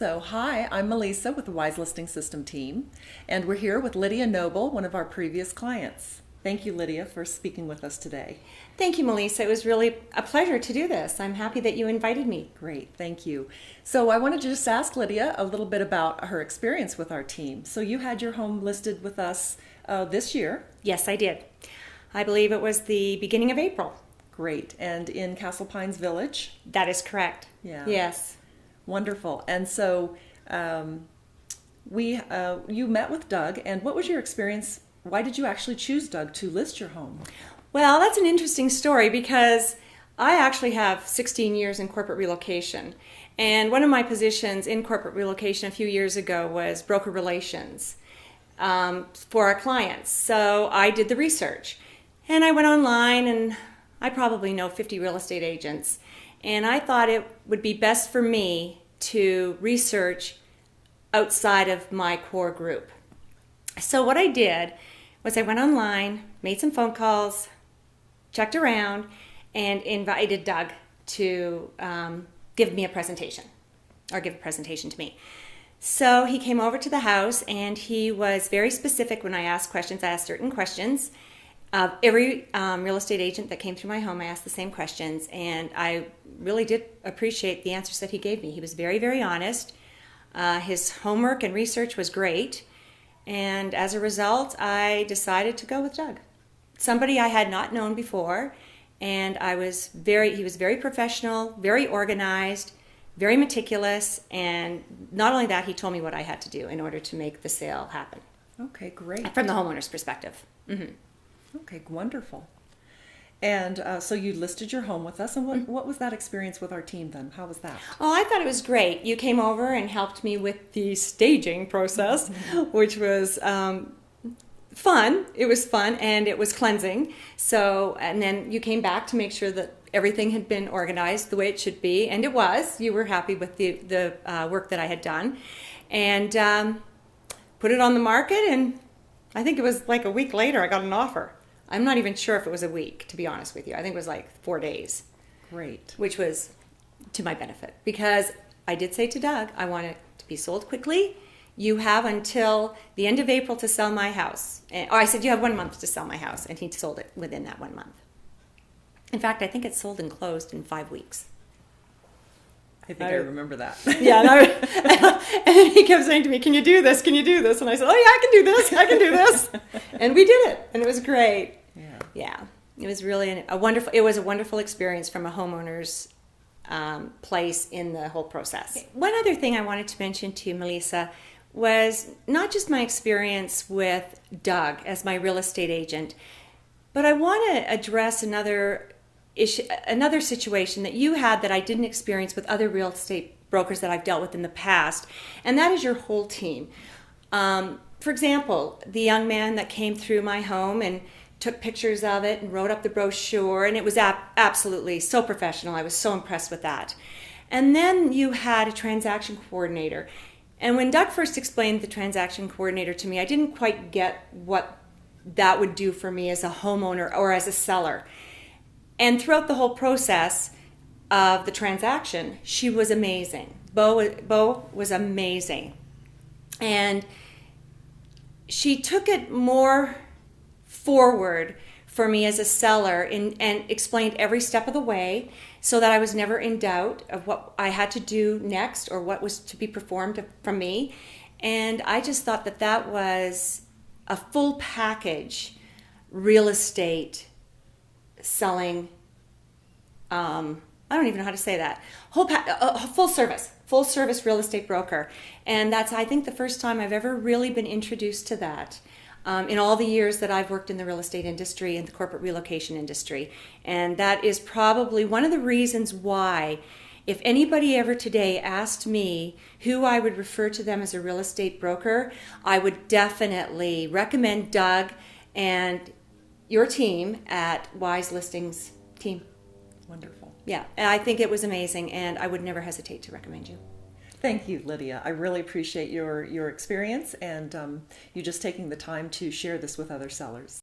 So, hi, I'm Melissa with the Wise Listing System team, and we're here with Lydia Noble, one of our previous clients. Thank you, Lydia, for speaking with us today. Thank you, Melissa. It was really a pleasure to do this. I'm happy that you invited me. Great, thank you. So, I wanted to just ask Lydia a little bit about her experience with our team. So, you had your home listed with us this year. Yes, I did. I believe it was the beginning of April. Great, and in Castle Pines Village. That is correct. Yeah. Yes. Wonderful. And so, you met with Doug, and what was your experience? Why did you actually choose Doug to list your home? Well, that's an interesting story because I actually have 16 years in corporate relocation. And one of my positions in corporate relocation a few years ago was broker relations for our clients. So I did the research. And I went online, and I probably know 50 real estate agents. And I thought it would be best for me to research outside of my core group. So what I did was I went online, made some phone calls, checked around, and invited Doug to give me a presentation, or give a presentation to me. So he came over to the house, and he was very specific when I asked questions. I asked certain questions. Every real estate agent that came through my home, I asked the same questions, and I really did appreciate the answers that he gave me. He was very, very honest. His homework and research was great, and as a result, I decided to go with Doug. Somebody I had not known before, and he was very professional, very organized, very meticulous, and not only that, he told me what I had to do in order to make the sale happen. Okay, great. From the homeowner's perspective. Mm-hmm. Okay, wonderful. And so you listed your home with us, and what was that experience with our team then? How was that? Oh, I thought it was great. You came over and helped me with the staging process, which was fun. It was fun, and it was cleansing. So, and then you came back to make sure that everything had been organized the way it should be, and it was. You were happy with the work that I had done, and put it on the market, and I think it was like a week later I got an offer. I'm not even sure if it was a week, to be honest with you. I think it was like 4 days. Great. Which was to my benefit, because I did say to Doug, I want it to be sold quickly. You have until the end of April to sell my house. Or I said, you have 1 month to sell my house. And he sold it within that 1 month. In fact, I think it sold and closed in 5 weeks. I think I remember that. Yeah. And he kept saying to me, can you do this? Can you do this? And I said, oh yeah, I can do this. I can do this. And we did it. And it was great. Yeah. Yeah. It was really a wonderful experience from a homeowner's place in the whole process. One other thing I wanted to mention to you, Melissa, was not just my experience with Doug as my real estate agent, but I want to address another situation that you had that I didn't experience with other real estate brokers that I've dealt with in the past, and that is your whole team. For example, the young man that came through my home and took pictures of it and wrote up the brochure, and it was absolutely so professional. I was so impressed with that. And then you had a transaction coordinator. And when Doug first explained the transaction coordinator to me, I didn't quite get what that would do for me as a homeowner or as a seller. And throughout the whole process of the transaction, she was amazing. Bo was amazing. And she took it more forward for me as a seller and explained every step of the way so that I was never in doubt of what I had to do next or what was to be performed from me. And I just thought that that was a full package real estate selling. I don't even know how to say that. Full service real estate broker. And that's, I think, the first time I've ever really been introduced to that in all the years that I've worked in the real estate industry and the corporate relocation industry. And that is probably one of the reasons why, if anybody ever today asked me who I would refer to them as a real estate broker, I would definitely recommend Doug and your team at Wise Listings team. Wonderful. Yeah, and I think it was amazing, and I would never hesitate to recommend you. Thank you, Lydia. I really appreciate your experience and you just taking the time to share this with other sellers.